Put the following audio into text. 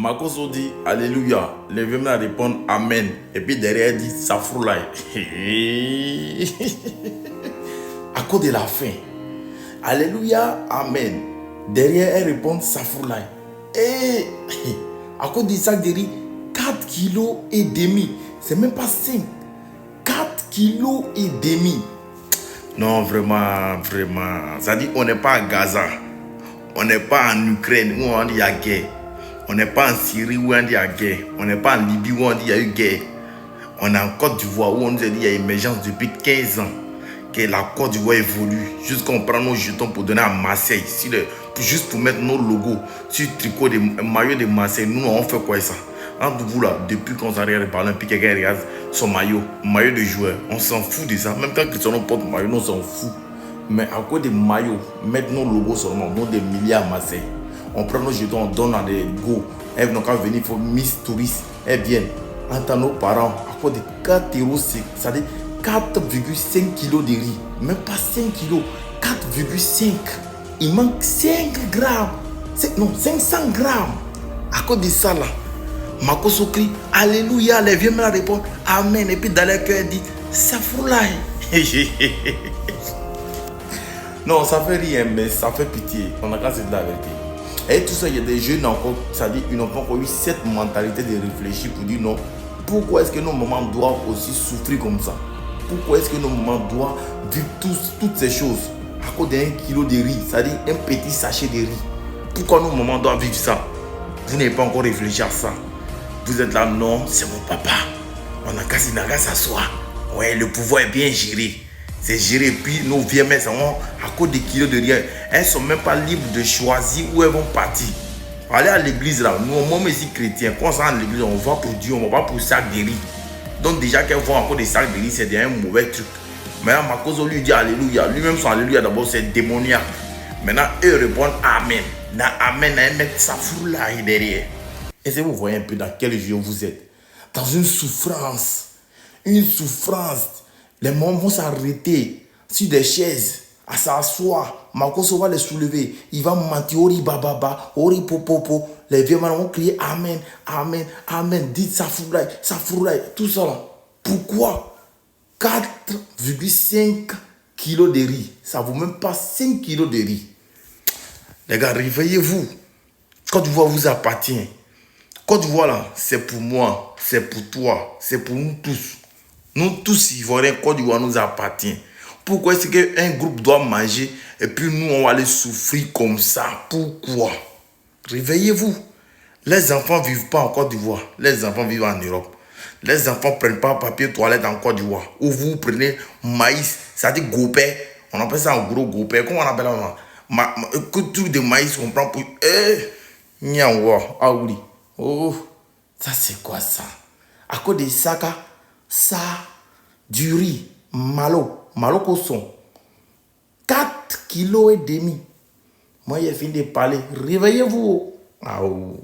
Makoso dit Alléluia. Les veulent répondre Amen. Et puis derrière dit Safroulaye. À cause de la faim. Alléluia, Amen. Derrière elle répond Safroulaye. Et à cause du sac de riz, 4 kilos et demi. C'est même pas 5. 4 kilos et demi. Non, vraiment. Ça dit, on n'est pas à Gaza. On n'est pas en Ukraine où on dit il y a guerre. On n'est pas en Syrie où on dit il y a guerre. On n'est pas en Libye où on dit il y a eu guerre. On est en Côte d'Ivoire où on nous a dit il y a émergence depuis 15 ans. Que la Côte d'Ivoire évolue. Jusqu'on prend nos jetons pour donner à Marseille. Juste pour mettre nos logos sur le tricot de maillot de Marseille. Nous, on fait quoi ça? Entre vous là, depuis qu'on s'arrête de parler, puis quelqu'un regarde son maillot de joueur, on s'en fout de ça. Même quand Cristiano porte maillot, on s'en fout. Mais à cause des maillots, mettre nos logos seulement, nos des milliards à Marseille. On prend nos jetons, on donne à des go. Elles n'ont qu'à venir, il faut Miss Touriste. Elles viennent. Entre nos parents, à cause de 4 euros, c'est-à-dire 4,5 kilos de riz. Même pas 5 kilos, 4,5. Il manque 5 grammes. Non, 500 grammes. À cause de ça là. Makoso crie Alléluia, les vieux me la répondent Amen. Et puis dans leur cœur, elle dit Safroulaye. Non, ça fait rien, mais ça fait pitié. On a qu'à se dire la vérité. Et tout ça, il y a des jeunes encore, ça dit, ils n'ont pas encore eu cette mentalité de réfléchir pour dire non. Pourquoi est-ce que nos mamans doivent aussi souffrir comme ça? Pourquoi est-ce que nos mamans doivent vivre toutes ces choses à cause d'un kilo de riz, c'est-à-dire un petit sachet de riz? Pourquoi nos mamans doivent vivre ça? Vous n'avez pas encore réfléchi à ça. Vous êtes là, non, c'est mon papa. On a qu'à s'asseoir. Ouais, le pouvoir est bien géré. C'est géré. Puis nos vieilles mères, à cause des kilos de riz, elles ne sont même pas libres de choisir où elles vont partir. Allez à l'église là. Nous, même ici chrétiens, quand on s'en à l'église, on va pour Dieu, on ne va pas pour sac de riz. Donc déjà qu'elles vont encore des sacs de riz, c'est un mauvais truc. Maintenant, Makoso lui dit Alléluia. Lui-même son Alléluia d'abord, c'est démoniaque. Maintenant, eux répondent Amen. Dans Amen, ils mettent sa foule là derrière. Est-ce que vous voyez un peu dans quel jeu vous êtes? Dans une souffrance. Une souffrance. Les mamans vont s'arrêter sur des chaises, à s'asseoir. Makoso va les soulever. Il va mentir. Ori bababa, ori popopo. Les vieux mamans vont crier Amen, Amen, Amen. Dites Safroulaye, tout ça là. Pourquoi? 4,5 kilos de riz. Ça ne vaut même pas 5 kilos de riz. Les gars, réveillez-vous. Côte d'Ivoire vous appartient. Côte d'Ivoire là, c'est pour moi, c'est pour toi, c'est pour nous tous. Nous tous Ivoiriens, Côte d'Ivoire nous appartient. Pourquoi est-ce qu'un groupe doit manger et puis nous on va aller souffrir comme ça? Pourquoi? Réveillez-vous. Les enfants ne vivent pas en Côte d'Ivoire, les enfants vivent en Europe. Les enfants ne prennent pas papier toilette en Côte d'Ivoire. Ou vous prenez maïs, ça dit gopé. On appelle ça un gros gopé. Comment on appelle ça? Que truc de maïs on prend pour. Ah oui. Oh, ça c'est quoi ça? À cause de ça, du riz, malo coson. 4 kilos et demi. Moi, j'ai fini de parler. Réveillez-vous. Ah, oh.